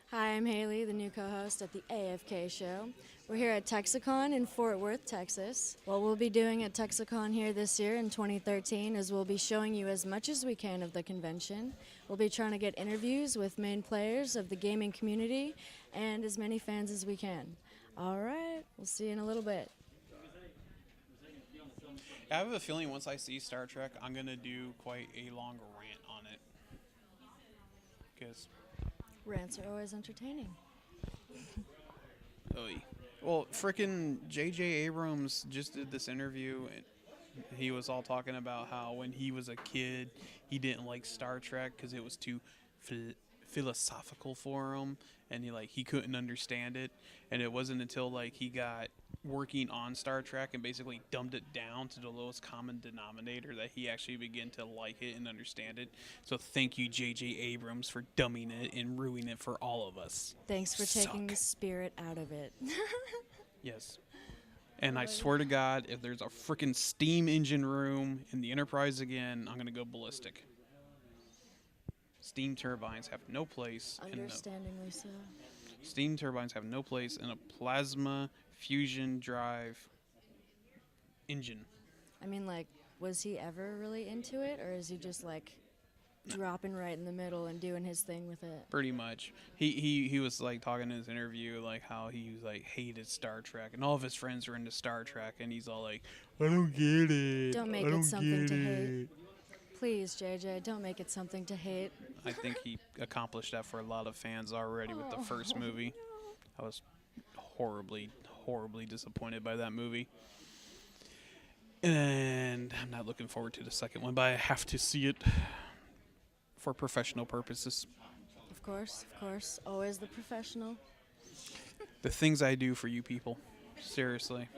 Hi, I'm Haley, the new co-host at the AFK show. We're here at Texicon in Fort Worth, Texas. What we'll be doing at Texicon here this year in 2013 is we'll be showing you as much as we can of the convention. We'll be trying to get interviews with main players of the gaming community and as many fans as we can. All right, we'll see you in a little bit. I have a feeling once I see Star Trek, I'm going to do quite a long rant on it. Because... Rants are always entertaining. Well, frickin' J.J. Abrams just did this interview, and he was all talking about how when he was a kid, he didn't like Star Trek because it was too philosophical for him, and he couldn't understand it. And it wasn't until he got working on Star Trek and basically dumbed it down to the lowest common denominator that he actually began to like it and understand it. So thank you, J.J. Abrams, for dumbing it and ruining it for all of us. Thanks for taking the spirit out of it. Yes. And I swear to God, if there's a freaking steam engine room in the Enterprise again, I'm going to go ballistic. Steam turbines have no place. Understandingly so. Steam turbines have no place in a plasma fusion drive engine. I mean, was he ever really into it, or is he just dropping right in the middle and doing his thing with it? Pretty much. He was talking in his interview how he hated Star Trek, and all of his friends were into Star Trek, and he's all I don't get it. Don't make it something to hate. Please, JJ, don't make it something to hate. I think he accomplished that for a lot of fans already with the first movie. I was horribly disappointed by that movie. And I'm not looking forward to the second one, but I have to see it for professional purposes. Of course. Always the professional. The things I do for you people. Seriously.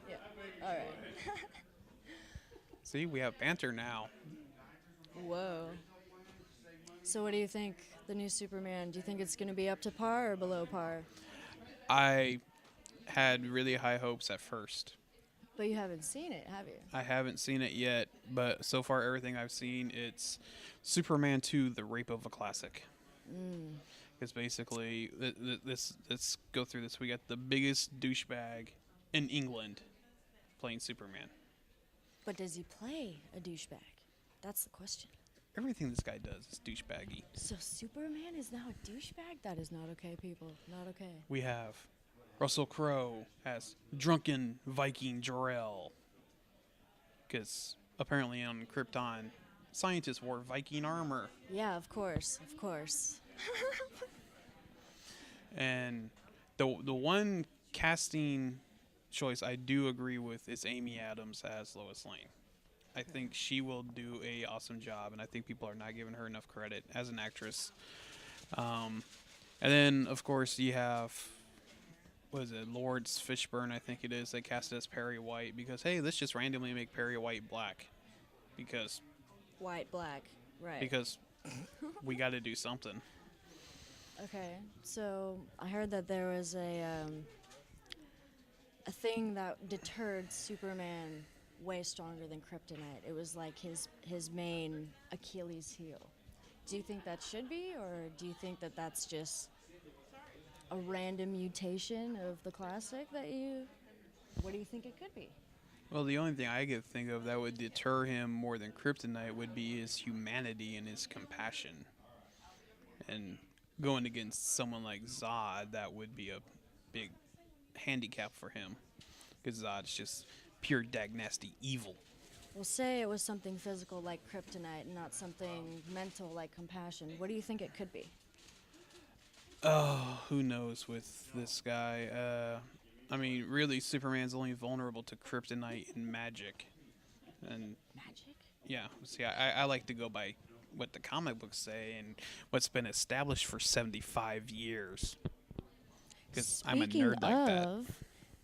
Yeah, all right. See, we have banter now. Whoa. So what do you think, the new Superman? Do you think it's going to be up to par or below par? I had really high hopes at first. But you haven't seen it, have you? I haven't seen it yet, but so far everything I've seen, it's Superman 2, The Rape of a Classic. It's basically, let's go through this. We got the biggest douchebag in England playing Superman. But does he play a douchebag? That's the question. Everything this guy does is douchebaggy. So Superman is now a douchebag? That is not okay, people. Not okay. We have Russell Crowe as drunken Viking Jor-El. Because apparently on Krypton, scientists wore Viking armor. Yeah, of course. And the one casting choice I do agree with is Amy Adams as Lois Lane. I think she will do a awesome job, and I think people are not giving her enough credit as an actress. And then, of course, you have, Lawrence Fishburne, I think it is. They cast it as Perry White because, hey, let's just randomly make Perry White black. Because... White, black, right. Because we got to do something. Okay, so I heard that there was a thing that deterred Superman way stronger than kryptonite. It was his main Achilles heel. Do you think that should be, or do you think that that's just a random mutation of the classic what do you think it could be? Well, the only thing I could think of that would deter him more than kryptonite would be his humanity and his compassion. And going against someone like Zod, that would be a big handicap for him. Because Zod's just pure nasty evil. Well, say it was something physical like kryptonite and not something mental like compassion. What do you think it could be? Oh, who knows with this guy. I mean, really, Superman's only vulnerable to kryptonite and magic. And Magic? yeah, see, I like to go by what the comic books say and what's been established for 75 years. Because I'm a nerd like that.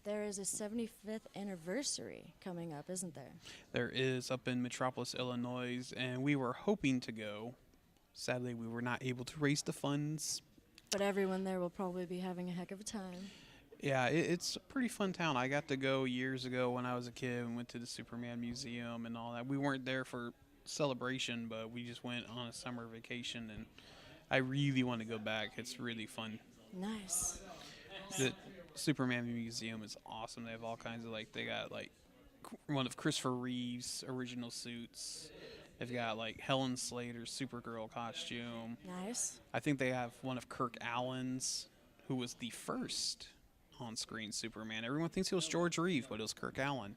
There is a 75th anniversary coming up, isn't there? There is, up in Metropolis, Illinois, and we were hoping to go. Sadly, we were not able to raise the funds. But everyone there will probably be having a heck of a time. Yeah, it's a pretty fun town. I got to go years ago when I was a kid and went to the Superman Museum and all that. We weren't there for celebration, but we just went on a summer vacation, and I really want to go back. It's really fun. Nice. The Superman Museum is awesome. They have all kinds of, like, they got, like, one of Christopher Reeve's original suits. They've got, like, Helen Slater's Supergirl costume. Nice. I think they have one of Kirk Allen's, who was the first on-screen Superman. Everyone thinks it was George Reeve, but it was Kirk Allen.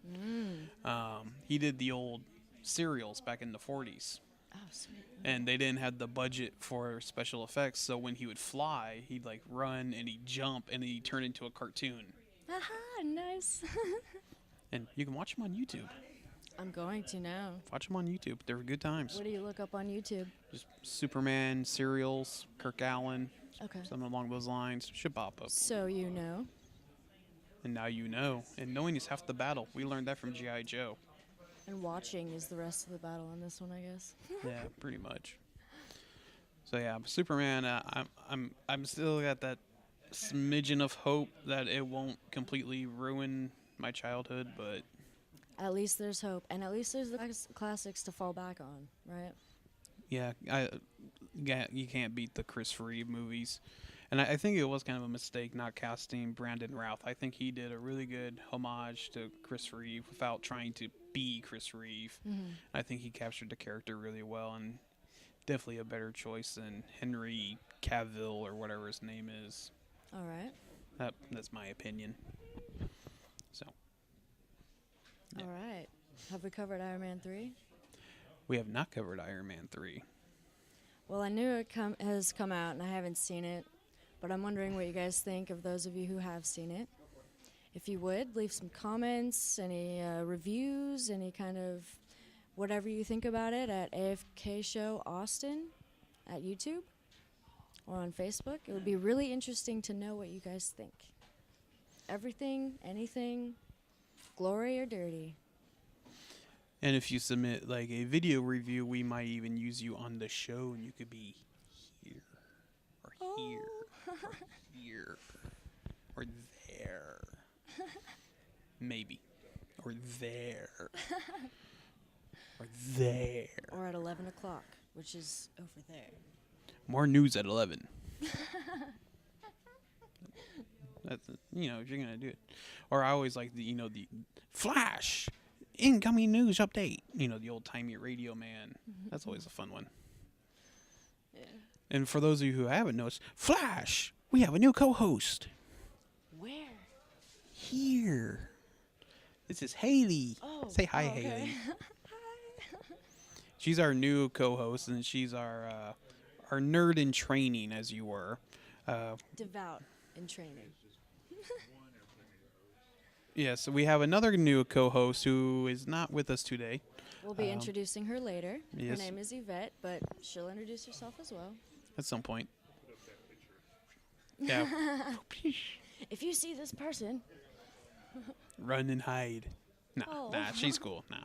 He did the old serials back in the 40s. Oh, sweet. And they didn't have the budget for special effects, so when he would fly, he'd, like, run and he'd jump and he'd turn into a cartoon. Aha, nice. And you can watch them on YouTube. I'm going to now. Watch them on YouTube. They're good times. What do you look up on YouTube? Just Superman, serials, Kirk Allen, Okay. something along those lines. Should pop up. So you know. And now you know. And knowing is half the battle. We learned that from G.I. Joe. And watching is the rest of the battle on this one, I guess. Yeah, pretty much. So yeah, Superman. I'm still got that smidgen of hope that it won't completely ruin my childhood, but At least there's hope, and at least there's the classics to fall back on, right? yeah, you can't beat the Chris Reeve movies. And I think it was kind of a mistake not casting Brandon Routh. I think he did a really good homage to Chris Reeve without trying to be Chris Reeve. I think he captured the character really well, and definitely a better choice than Henry Cavill or whatever his name is. All right. That's my opinion. So yeah. All right. Have we covered Iron Man 3? We have not covered Iron Man 3. Well, I knew it has come out, and I haven't seen it. But I'm wondering what you guys think of those of you who have seen it. If you would, leave some comments, any reviews, any kind of whatever you think about it at AFK Show Austin at YouTube or on Facebook. It would be really interesting to know what you guys think. Everything, anything, glory or dirty. And if you submit like a video review, we might even use you on the show, and you could be here or here. Or here, or there, maybe, or there, or there. Or at 11 o'clock, which is over there. More news at 11. That's if you're gonna do it. Or I always like the flash, incoming news update. The old timey radio man. That's always a fun one. Yeah. And for those of you who haven't noticed, Flash, we have a new co-host. Where? Here. This is Haley. Oh, Say hi, okay. Haley. Hi. She's our new co-host, and she's our nerd in training, as you were. Devout in training. Yeah, so we have another new co-host who is not with us today. We'll be introducing her later. Yes. Her name is Yvette, but she'll introduce herself as well. At some point. Yeah. If you see this person, Run and hide. Nah, Oh. she's cool. Nah.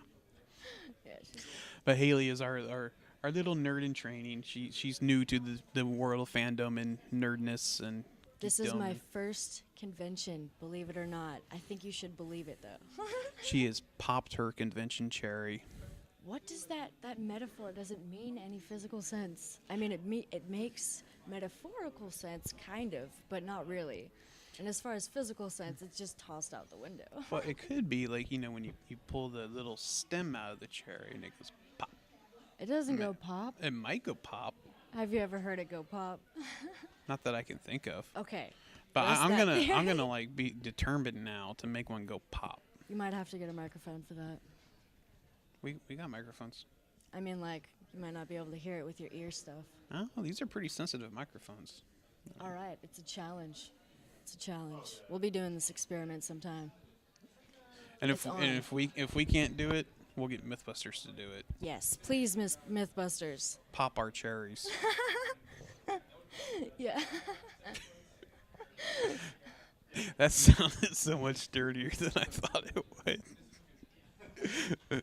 yeah, she's But Haley is our little nerd in training. She's new to the world of fandom and nerdness and This is geekdom. my first convention, believe it or not. I think you should believe it, though. She has popped her convention cherry. What does that metaphor doesn't mean any physical sense? I mean, it makes metaphorical sense, kind of, but not really. And as far as physical sense, it's just tossed out the window. Well, it could be like, when you pull the little stem out of the cherry and it goes pop. It doesn't go pop. It might go pop. Have you ever heard it go pop? Not that I can think of. Okay. But What's I'm that? gonna like be determined now to make one go pop. You might have to get a microphone for that. We got microphones. I mean, like, you might not be able to hear it with your ear stuff. Oh, these are pretty sensitive microphones. All right, it's a challenge. It's a challenge. We'll be doing this experiment sometime. And It's on. if we can't do it, We'll get Mythbusters to do it. Yes, please, Miss Mythbusters. Pop our cherries. Yeah. That sounded so much dirtier than I thought it would.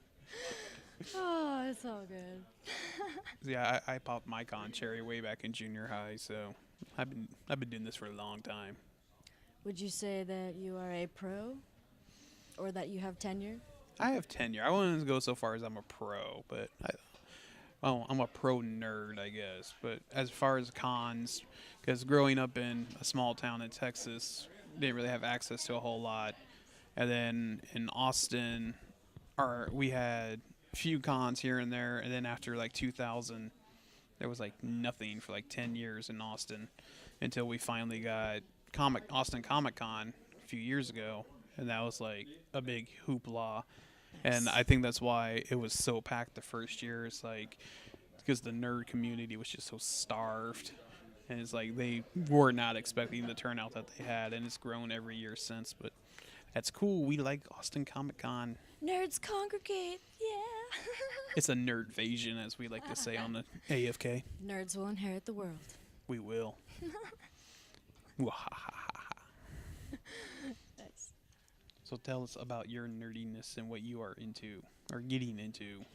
Oh, it's all good. Yeah, I popped my con cherry way back in junior high, so I've been doing this for a long time. Would you say that you are a pro, or that you have tenure? I have tenure. I wouldn't go so far as I'm a pro, but I'm a pro nerd, I guess. But as far as cons, because growing up in a small town in Texas, didn't really have access to a whole lot. And then in Austin, we had a few cons here and there. And then after like 2000, there was like nothing for like 10 years in Austin until we finally got Austin Comic Con a few years ago. And that was like a big hoopla. And I think that's why it was so packed the first year. It's like because the nerd community was just so starved. And it's like they were not expecting the turnout that they had. And it's grown every year since. But that's cool. We like Austin Comic Con. Nerds congregate. Yeah. It's a nerdvasion, as we like to say on the AFK. Nerds will inherit the world. We will. Nice. So tell us about your nerdiness and what you are into or getting into.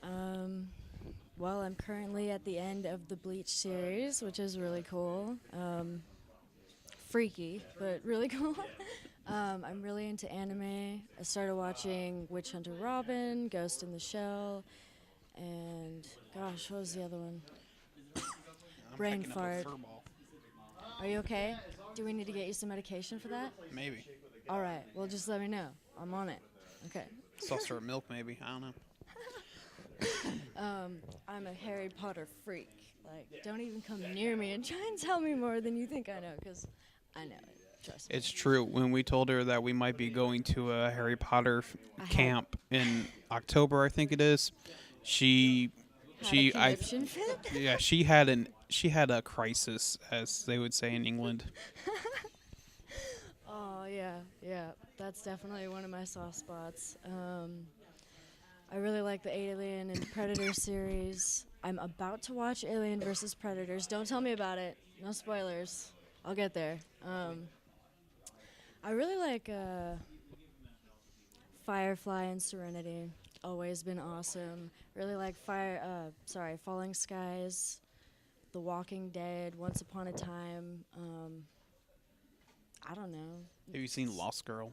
Well, I'm currently at the end of the Bleach series, which is really cool. Freaky, but really cool. I'm really into anime. I started watching Witch Hunter Robin, Ghost in the Shell, and gosh, what was the other one? Brain fart. Are you okay? Do we need to get you some medication for that? Maybe. All right. Well, just let me know. I'm on it. Okay. Saucer of milk, maybe. I don't know. I'm a Harry Potter freak. Like, don't even come near me and try and tell me more than you think I know, because I know it. Trust me. It's true. When we told her that we might be going to a Harry Potter camp in October, I think it is, she had a crisis, as they would say in England. Oh yeah, that's definitely one of my soft spots. I really like the Alien and Predator series. I'm about to watch Alien vs. Predators. Don't tell me about it. No spoilers. I'll get there. I really like Firefly and Serenity. Always been awesome. Really like Falling Skies, The Walking Dead, Once Upon a Time. I don't know. Have you seen Lost Girl?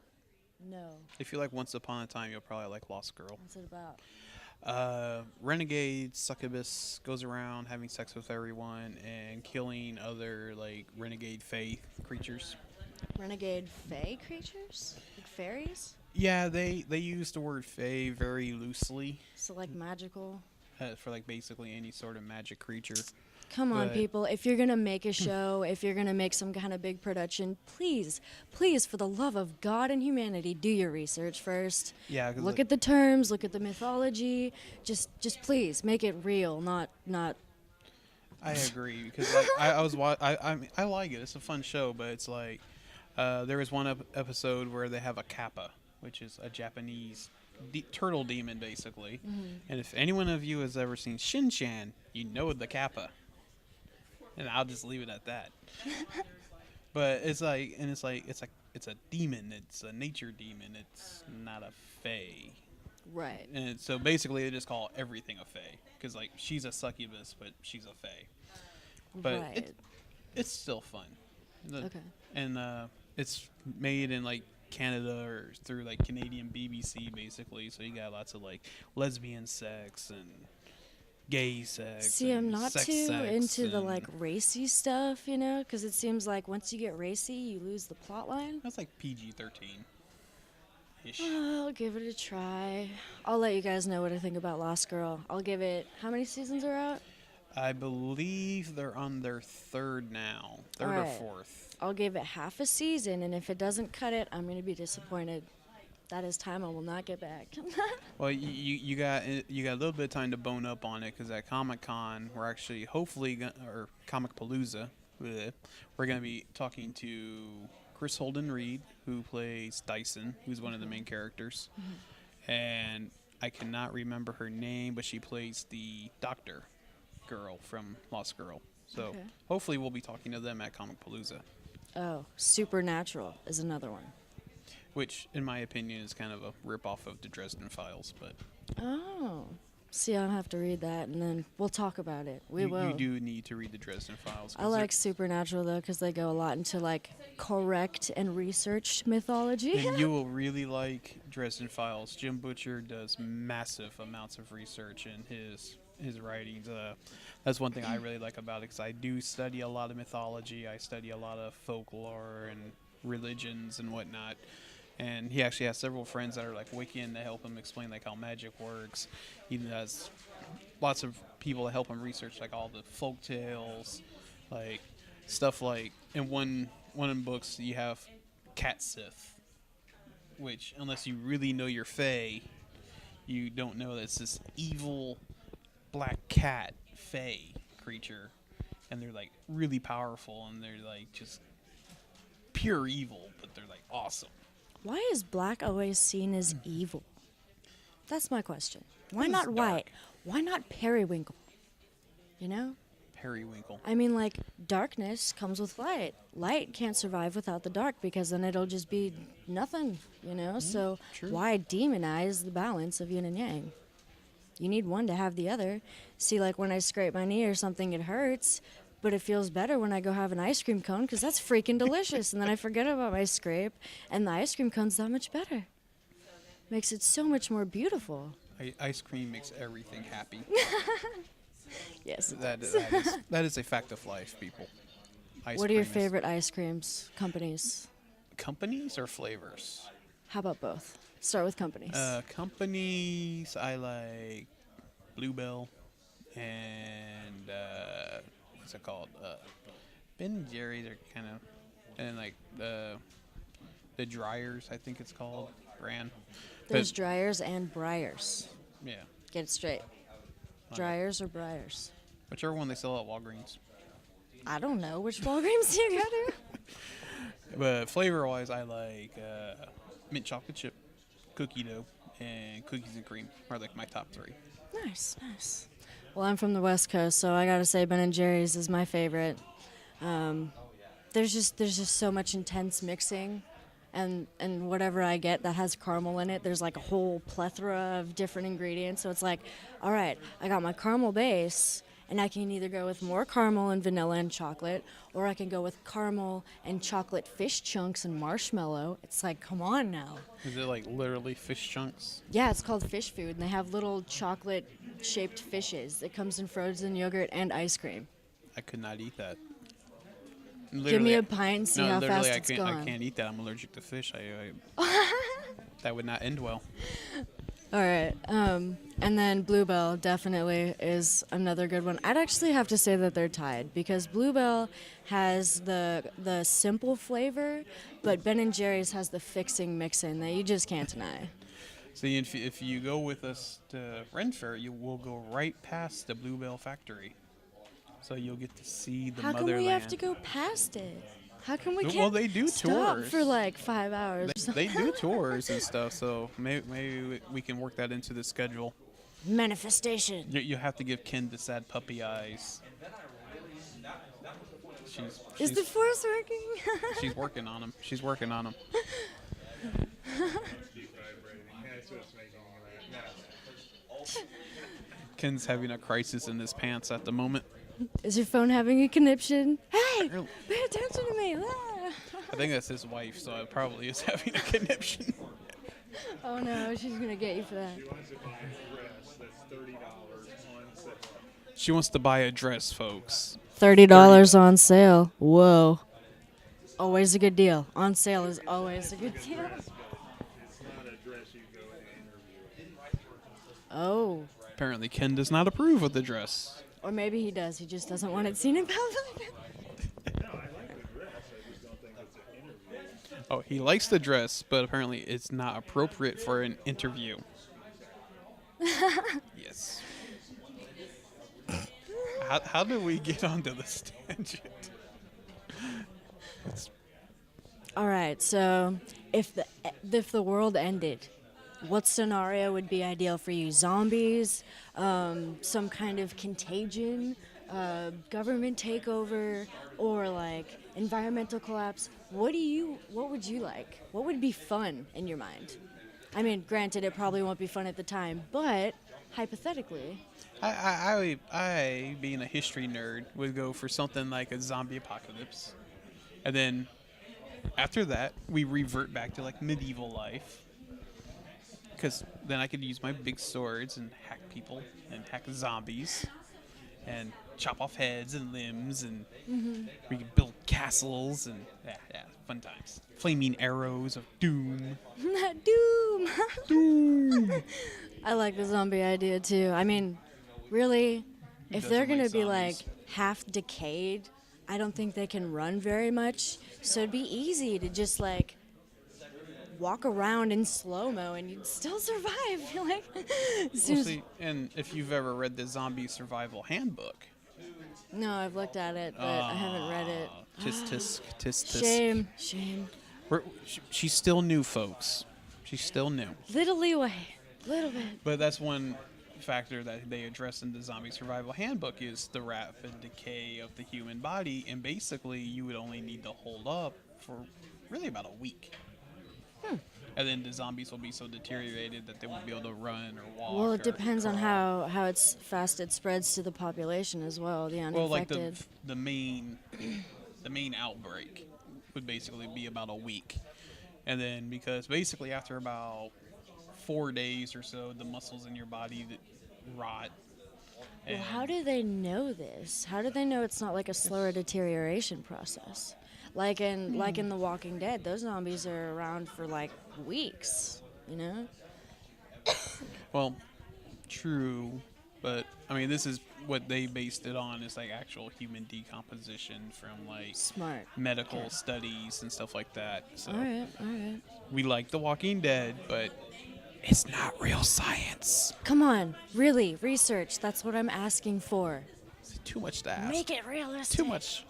No. If you like Once Upon a Time, you'll probably like Lost Girl. What's it about? Renegade succubus goes around having sex with everyone and killing other like renegade fae creatures. Renegade fae creatures? Like fairies? Yeah, they use the word fae very loosely So like magical? for like basically any sort of magic creature. Come on, But- people. If you're going to make a show, if you're going to make some kind of big production, please, for the love of God and humanity, do your research first. Yeah, 'cause Look at the terms, look at the mythology. Just please make it real, not I agree because like, I like it. It's a fun show, but it's like there was one episode where they have a kappa, which is a Japanese turtle demon, basically. And if anyone of you has ever seen Shin-Chan, you know the kappa. And I'll just leave it at that. But it's a demon. It's a nature demon. It's not a fae. right. And so basically, they just call everything a fae because like she's a succubus, but she's a fae. But right. it's still fun. Okay. And it's made in like Canada or through like Canadian BBC, basically. So you got lots of like lesbian sex and gay sex. See, I'm and not sex too sex into the and- like racy stuff, you know, because it seems like once you get racy, you lose the plot line. That's like PG-13 ish. I'll give it a try. I'll let you guys know what I think about Lost Girl. I'll give it. How many seasons are out? I believe they're on their third now, third or Alright. fourth. I'll give it half a season, and if it doesn't cut it, I'm gonna be disappointed. That is time I will not get back. Well, you got a little bit of time to bone up on it because at Comic Con we're actually or Comic Palooza, we're gonna be talking to Chris Holden Reed, who plays Dyson, who's one of the main characters, and I cannot remember her name, but she plays the doctor girl from Lost Girl. So Okay. hopefully we'll be talking to them at Comic Palooza, Oh, Supernatural is another one. which, in my opinion, is kind of a ripoff of the Dresden Files. But Oh. See, I'll have to read that, and then we'll talk about it. We will. you do need to read the Dresden Files. 'Cause I like Supernatural, though, because they go a lot into, like, correct and researched mythology. and you will really like Dresden Files. Jim Butcher does massive amounts of research in his writings. That's one thing I really like about it, because I do study a lot of mythology. I study a lot of folklore and religions and whatnot. And he actually has several friends that are like Wiccan to help him explain like how magic works. He has lots of people that help him research like all the folk tales, like stuff like in one of the books you have Cat Sith, which unless you really know your Fae, you don't know that it's this evil black cat Fae creature, and they're like really powerful and they're like just pure evil, but they're like awesome. Why is black always seen as evil? That's my question. Why It's not dark. white? Why not periwinkle? You know? Periwinkle. I mean, like, darkness comes with light. Light can't survive without the dark, because then it'll just be nothing, you know? So true. why demonize the balance of yin and yang? You need one to have the other. See, like, when I scrape my knee or something, it hurts, but it feels better when I go have an ice cream cone, because that's freaking delicious. And then I forget about my scrape, and the ice cream cone's that much better. Makes it so much more beautiful. Ice cream makes everything happy. Yes. That is a fact of life, people. What are your cream is- favorite ice creams companies? companies or flavors? How about both? Start with companies. Companies, I like Bluebell and what's it called? Ben and Jerry's are kind of, and like the Dryers, I think it's called, brand. There's But, dryers and briars. yeah, Get it straight. Dryers or briars? whichever one they sell at Walgreens. I don't know. Which Walgreens do you go to? But flavor-wise, I like mint chocolate chip, cookie dough, and cookies and cream are like my top three. Nice, nice. Well, I'm from the West Coast, so I gotta say Ben and Jerry's is my favorite. There's just so much intense mixing, and whatever I get that has caramel in it, there's like a whole plethora of different ingredients. So it's like, all right, I got my caramel base, and I can either go with more caramel and vanilla and chocolate, or I can go with caramel and chocolate fish chunks and marshmallow. It's like, come on now. Is it like literally fish chunks? Yeah, it's called fish food, and they have little chocolate-shaped fishes. It comes in frozen yogurt and ice cream. I could not eat that. Give me Literally, a pint and see how literally, fast it's I gone. can't eat that. I'm allergic to fish. That would not end well. All right. And then Bluebell definitely is another good one. I'd actually have to say that they're tied, because Bluebell has the simple flavor, but Ben & Jerry's has the fixing mixing that you just can't deny. See, if you go with us to Ren Fair, you will go right past the Bluebell Factory. So you'll get to see the How motherland. come we have to go past it? How come we Well, can't they do stop tours. for like 5 hours? They do tours and stuff, so maybe we can work that into the schedule. Manifestation. You have to give Ken the sad puppy eyes. Is the force working? She's working on him. She's working on him. Ken's having a crisis in his pants at the moment. Is your phone having a conniption? Hey, Really? pay attention to me. Ah. I think that's his wife, so it probably is having a conniption. Oh no, she's gonna get you for that. She wants to buy a dress, folks. $30 on sale. Whoa. Always a good deal. On sale is always a good deal. Oh. Apparently, Ken does not approve of the dress. Or maybe he does. He just doesn't want it seen in public. Oh, he likes the dress, but apparently it's not appropriate for an interview. Yes. How did we get onto this tangent? All right. So if the world ended, what scenario would be ideal for you? Zombies, some kind of contagion, government takeover, or like environmental collapse? What would you like? What would be fun in your mind? I mean, granted, it probably won't be fun at the time, but hypothetically. I, being a history nerd, would go for something like a zombie apocalypse, and then after that, we revert back to like medieval life, because then I could use my big swords and hack people and hack zombies, and chop off heads and limbs, and we could build castles and fun times. Flaming arrows of doom. Doom! Doom. I like the zombie idea too. I mean, really, if doesn't they're gonna like be like zombies? half decayed, I don't think they can run very much. So it'd be easy to just like walk around in slow mo and you'd still survive. Like, Well, see, and if you've ever read the Zombie Survival Handbook, no, I've looked at it, but I haven't read it. tisk. Shame. She's still new, folks. She's still new. Little leeway, little bit. But that's one factor that they address in the Zombie Survival Handbook is the rapid decay of the human body, and basically you would only need to hold up for really about a week. And then the zombies will be so deteriorated that they won't be able to run or walk. Well, it or depends on crawl. how it's fast it spreads to the population as well. The Well, like uninfected. the main outbreak would basically be about a week, and then because basically after about 4 days or so, the muscles in your body that rot. Well, how do they know this? How do they know it's not like a slower deterioration process? Like in The Walking Dead, those zombies are around for like weeks, you know? Well, true, but I mean this is what they based it on is like actual human decomposition from like Smart. medical studies and stuff like that. So All right. we like The Walking Dead, but it's not real science. Come on, really, research. That's what I'm asking for. It's too much to ask. Make it realistic. Too much.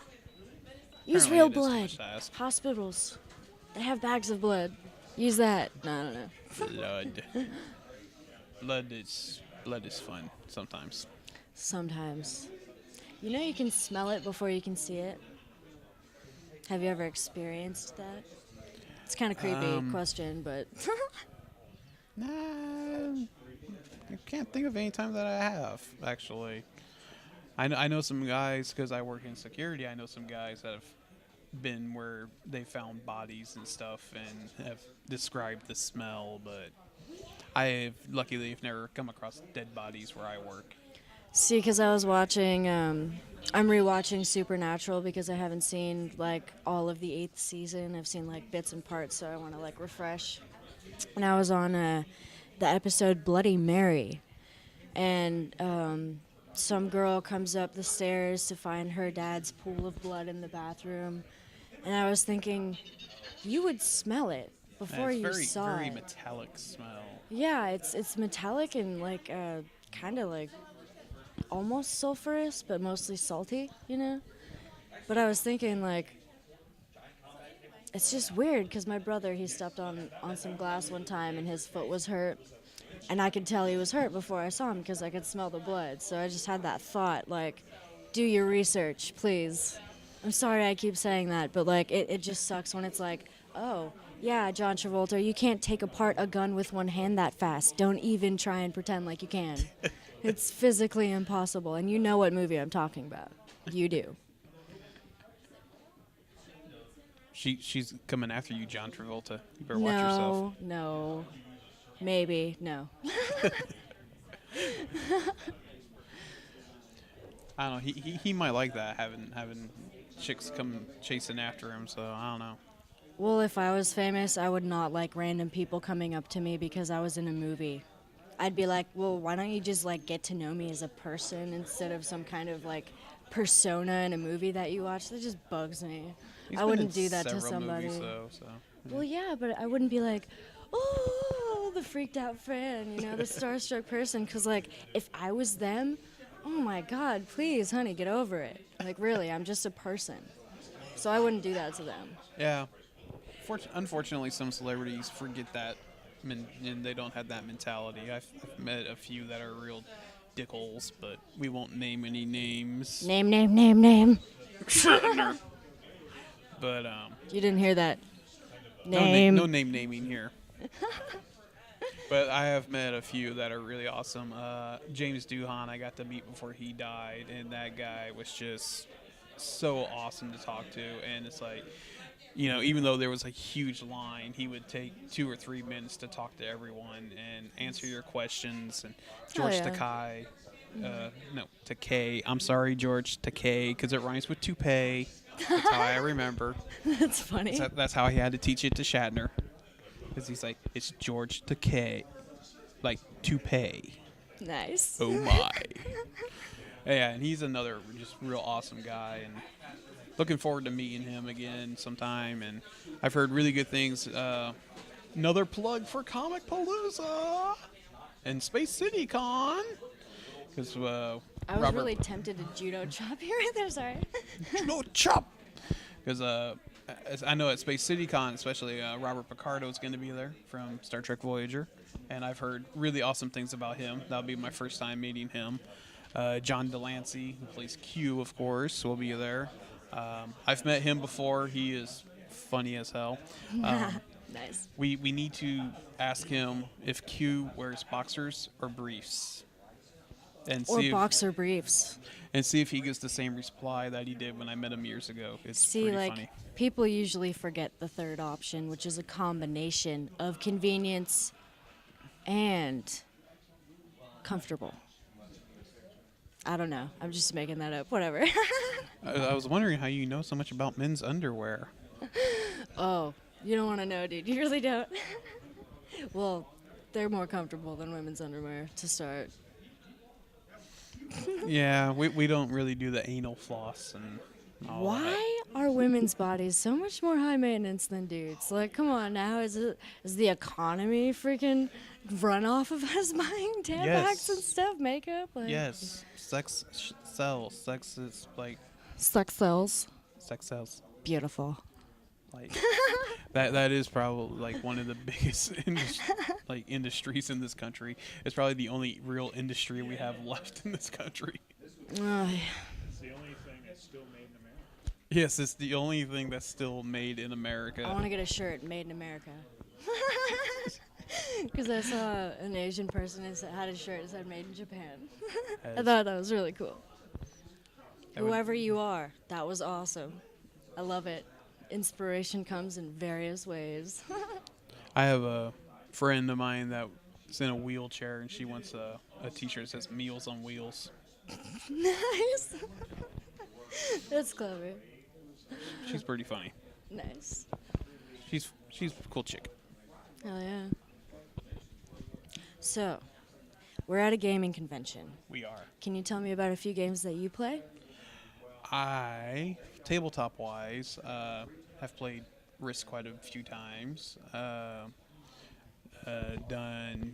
Use Apparently real it is too blood. much to ask. Hospitals. They have bags of blood. Use that. No, I don't know. Blood. Blood is fun sometimes. Sometimes. You know you can smell it before you can see it? Have you ever experienced that? It's kind of creepy question, but Nah, I can't think of any time that I have actually. I know some guys because I work in security. I know some guys that have been where they found bodies and stuff and have described the smell, but I've luckily have never come across dead bodies where I work. see, because I was watching, I'm rewatching Supernatural because I haven't seen like all of the 8th season. I've seen like bits and parts, so I want to like refresh. And I was on the episode Bloody Mary, and some girl comes up the stairs to find her dad's pool of blood in the bathroom, and I was thinking, you would smell it before And you it's saw very it. metallic smell. Yeah, it's metallic and like kind of like almost sulfurous, but mostly salty, you know? But I was thinking like, it's just weird because my brother, he stepped on some glass one time and his foot was hurt. And I could tell he was hurt before I saw him because I could smell the blood. So I just had that thought, like, do your research, please. I'm sorry I keep saying that, but like it just sucks when it's like, oh, yeah, John Travolta, you can't take apart a gun with one hand that fast. Don't even try and pretend like you can. It's physically impossible. And you know what movie I'm talking about. You do. She's coming after you, John Travolta. You better watch yourself. No. Maybe. No. I don't know. He might like that having chicks come chasing after him. So I don't know. Well, if I was famous, I would not like random people coming up to me because I was in a movie. I'd be like, well, why don't you just like get to know me as a person instead of some kind of like persona in a movie that you watch? That just bugs me. He's I been wouldn't in do that to several somebody. movies, though, so. Well, yeah, but I wouldn't be like, oh, the freaked out fan, you know, the starstruck person. Because, like, if I was them, oh my God, please, honey, get over it. Like, really, I'm just a person. So I wouldn't do that to them. Yeah. Unfortunately, some celebrities forget that and they don't have that mentality. I've met a few that are real dickholes, but we won't name any names. Name. But You didn't hear that. no name naming here. But I have met a few that are really awesome. James Duhan, I got to meet before he died, and that guy was just so awesome to talk to. And it's like, even though there was a huge line, he would take 2 or 3 minutes to talk to everyone and answer your questions. And George Takei, Takei. I'm sorry, George Takei, because it rhymes with toupee. That's how I remember. That's funny. That's how he had to teach it to Shatner. Because he's like, it's George Takei. Like, toupee. Nice. Oh, my. Yeah, and he's another just real awesome guy. And looking forward to meeting him again sometime. And I've heard really good things. Another plug for Comic Palooza and Space City Con. Because I was really tempted to judo chop you right there. Sorry. Judo chop. Because as I know at Space City Con, especially Robert Picardo is going to be there from Star Trek Voyager, and I've heard really awesome things about him. That'll be my first time meeting him. John Delancey, who plays Q, of course, will be there. I've met him before. He is funny as hell. Nice. We need to ask him if Q wears boxers or briefs. And Or see boxer briefs. and see if he gets the same reply that he did when I met him years ago. It's See, pretty like, funny. people usually forget the third option, which is a combination of convenience and comfortable. I don't know. I'm just making that up. Whatever. I was wondering how you know so much about men's underwear. Oh, you don't want to know, dude. You really don't. Well, they're more comfortable than women's underwear to start. Yeah, we don't really do the anal floss and all that. Why are women's bodies so much more high maintenance than dudes? Like, come on now. Is the economy freaking run off of us buying Tampax Yes. and stuff, makeup? Like, Yes, sex sells. Sex is like sex sells. sex sells. Beautiful. Like that is probably like one of the biggest industries in this country. It's probably the only real industry we have left in this country. Ugh. It's the only thing that's still made in America. Yes, it's the only thing that's still made in America. I want to get a shirt made in America. Because I saw an Asian person that had a shirt that said made in Japan. I thought that was really cool. Whoever you are, that was awesome. I love it. Inspiration comes in various ways. I have a friend of mine that's in a wheelchair, and she wants a t-shirt that says Meals on Wheels. Nice. That's clever. She's pretty funny. Nice. She's a cool chick. Hell yeah. So, we're at a gaming convention. We are. Can you tell me about a few games that you play? I, tabletop-wise, have played Risk quite a few times. Done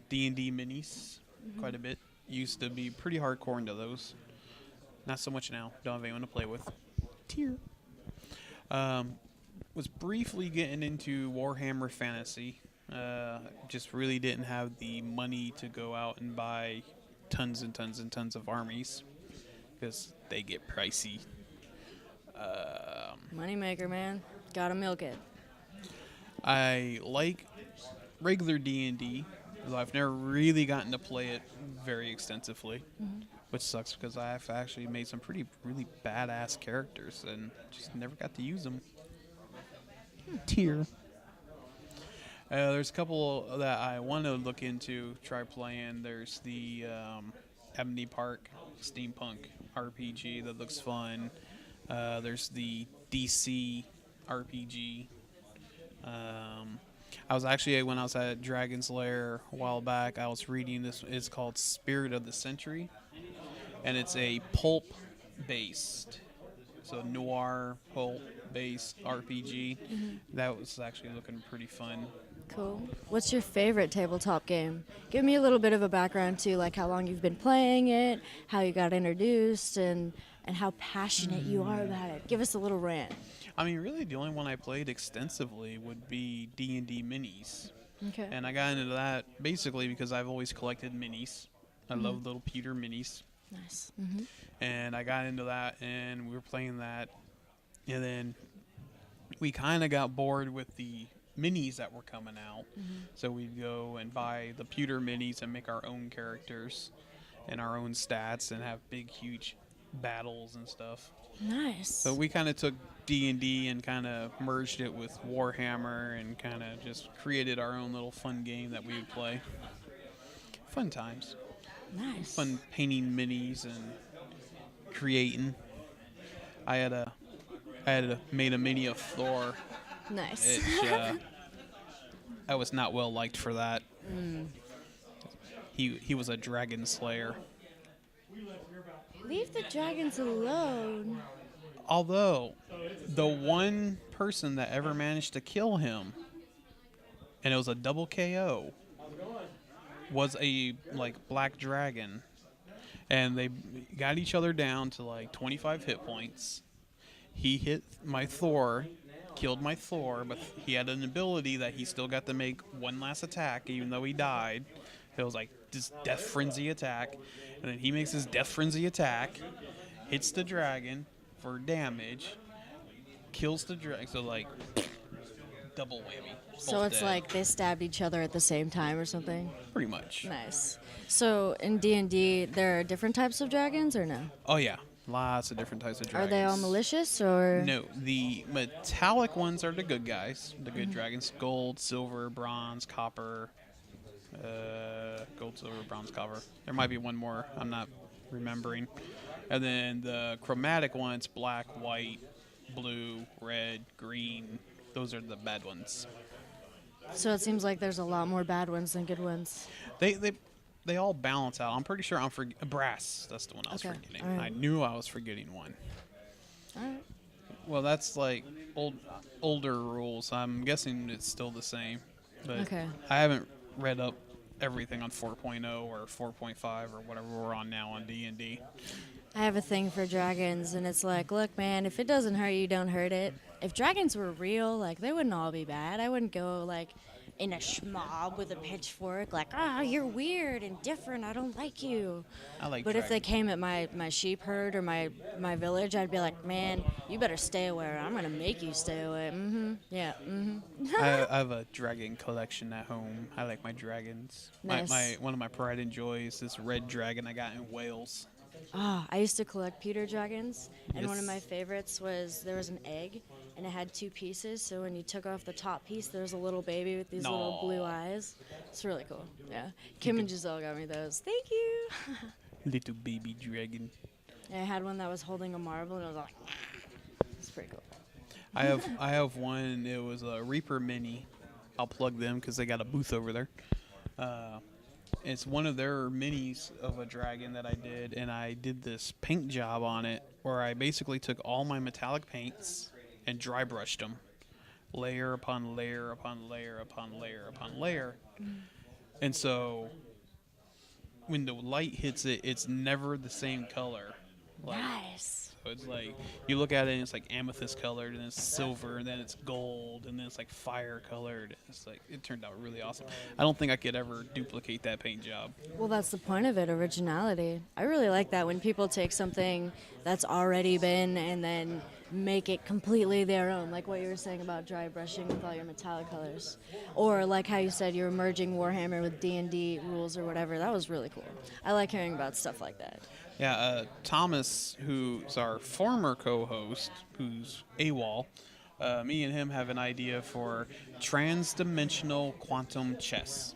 D&D minis quite a bit. Used to be pretty hardcore into those. Not so much now. Don't have anyone to play with. Tear. Was briefly getting into Warhammer Fantasy. Just really didn't have the money to go out and buy tons and tons and tons of armies because they get pricey. Moneymaker, man. Gotta milk it. I like regular D&D, although I've never really gotten to play it very extensively, which sucks because I've actually made some really badass characters and just never got to use them. Tear. There's a couple that I want to look into, try playing. There's the Ebony Park Steampunk RPG that looks fun. There's the DC RPG. I was actually, when I was at Dragon's Lair a while back, I was reading this. It's called Spirit of the Century, and it's a pulp-based, so noir pulp-based RPG. That was actually looking pretty fun. Cool. What's your favorite tabletop game? Give me a little bit of a background too, like how long you've been playing it, how you got introduced, and how passionate you are about it. Give us a little rant. I mean, really, the only one I played extensively would be D&D minis. Okay. And I got into that basically because I've always collected minis. I love little Peter minis. Nice. Mm-hmm. And I got into that, and we were playing that. And then we kind of got bored with the minis that were coming out. So we'd go and buy the pewter minis and make our own characters and our own stats and have big, huge battles and stuff. Nice. So we kind of took D&D and kind of merged it with Warhammer and kind of just created our own little fun game that we would play. Fun times. Nice. Fun painting minis and creating. I had made a mini of Thor. Nice. I was not well liked for that. He was a dragon slayer. Leave the dragons alone. Although the one person that ever managed to kill him, and it was a double KO, was a black dragon, and they got each other down to 25 hit points. He hit my Thor, killed my Thor, but he had an ability that he still got to make one last attack even though he died. It was this death frenzy attack, and then he makes his death frenzy attack, hits the dragon for damage, kills the dragon, so double whammy. So Both it's dead. like they stabbed each other at the same time or something? Pretty much. Nice. So in D&D, there are different types of dragons or no? Oh yeah, lots of different types of dragons. Are they all malicious or? No, the metallic ones are the good guys. The good dragons: gold, silver, bronze, copper. Gold, silver, bronze, copper. There might be one more. I'm not remembering. And then the chromatic ones: black, white, blue, red, green. Those are the bad ones. So it seems like there's a lot more bad ones than good ones. They all balance out. I'm pretty sure I'm brass. That's the one I was Okay, forgetting. all right. I knew I was forgetting one. All right. Well, that's older rules. I'm guessing it's still the same. But Okay. I haven't read up everything on 4.0 or 4.5 or whatever we're on now on D&D. I have a thing for dragons, and it's like, look, man, if it doesn't hurt you, don't hurt it. If dragons were real, they wouldn't all be bad. I wouldn't go, in a schmob with a pitchfork, you're weird and different, I don't like you. I like But if they dragons. came at my sheep herd or my village, I'd be like, man, you better stay away, or I'm going to make you stay away. Mm-hmm. Yeah, mm-hmm. I have a dragon collection at home. I like my dragons. Nice. One of my pride and joy is this red dragon I got in Wales. I used to collect pewter dragons, and one of Yes. my favorites was there was an egg, and it had two pieces. So when you took off the top piece, there was a little baby with these little blue eyes. It's really cool. Yeah, Kim and Giselle got me those. Thank you. Little baby dragon. And I had one that was holding a marble, and I was like, it's pretty cool. I have one. It was a Reaper Mini. I'll plug them because they got a booth over there. It's one of their minis of a dragon that I did, and I did this paint job on it where I basically took all my metallic paints and dry brushed them, layer upon layer upon layer upon layer upon layer. And so when the light hits it, it's never the same color. Nice. So it's you look at it and it's amethyst colored, and then it's silver, and then it's gold, and then it's fire colored. It's it turned out really awesome. I don't think I could ever duplicate that paint job. Well, that's the point of it, originality. I really like that when people take something that's already been and then make it completely their own, like what you were saying about dry brushing with all your metallic colors. Or like how you said you were merging Warhammer with D&D rules or whatever. That was really cool. I like hearing about stuff like that. Yeah, Thomas, who's our former co-host, who's AWOL, me and him have an idea for trans-dimensional quantum chess.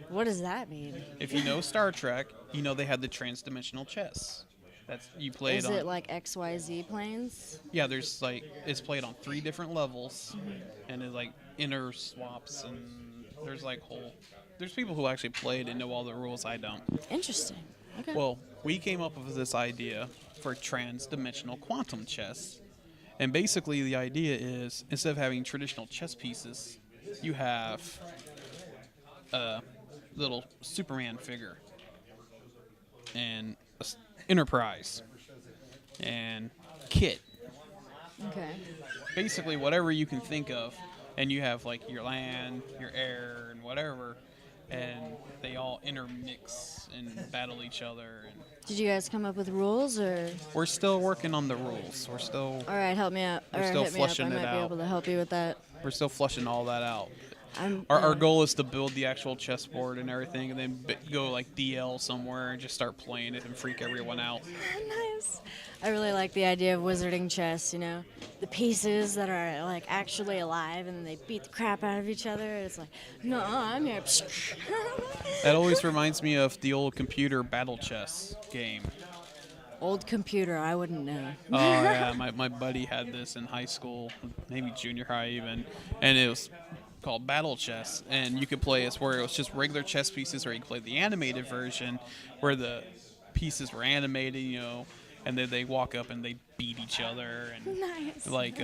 What does that mean? If you know Star Trek, you know they had the trans-dimensional chess. That's you play Is it on. it like XYZ planes? Yeah, there's it's played on 3 different levels, and it inner swaps, and there's there's people who actually play it and know all the rules. I don't. Interesting. Okay. Well, we came up with this idea for trans-dimensional quantum chess, and basically the idea is instead of having traditional chess pieces, you have a little Superman figure and Enterprise and Kit. Okay. Basically, whatever you can think of, and you have like your land, your air, and whatever, and they all intermix and battle each other. And Did you guys come up with rules, or? we're still working on the rules. We're still All right, help me out. We're Or still hit me up. I fleshing it might be out. able to help you with that. flushing all that out. I'm, Our goal is to build the actual chessboard and everything, and then go like DL somewhere and just start playing it and freak everyone out. Nice. I really like the idea of wizarding chess, you know. The pieces that are like actually alive and then they beat the crap out of each other. It's like, no, I'm here. That always reminds me of the old computer battle chess game. Old computer, I wouldn't know. Oh yeah, my buddy had this in high school, maybe junior high even, and it was called Battle Chess, and you could play as where it was just regular chess pieces, or you could play the animated version where the pieces were animated, you know, and then they walk up and they beat each other, and Nice. like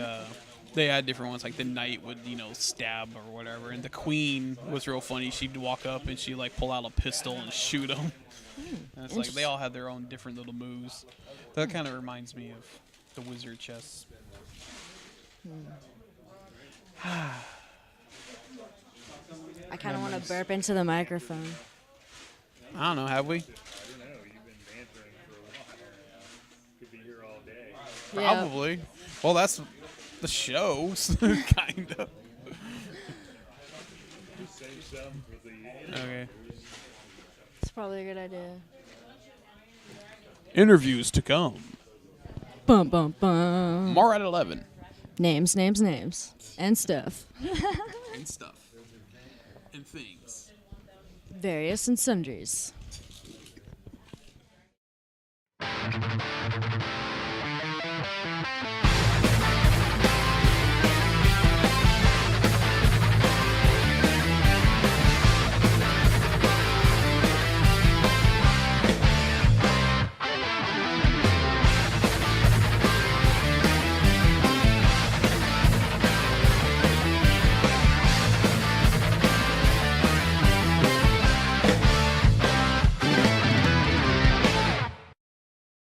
they had different ones, like the knight would, you know, stab or whatever, and the queen was real funny. She'd walk up and she'd like pull out a pistol and shoot them. And it's like they all had their own different little moves. That kind of reminds me of the wizard chess. I kind of want to burp into the microphone. I don't know, have we? I don't know. You've been bantering for a while now. Could be here all day. Yeah. Probably. Well, that's the show, kind of. Just save some for the Okay. It's probably a good idea. Interviews to come. Bum, bum, bum. More at 11. Names, names, names. And stuff. And stuff. And things. Various and sundries.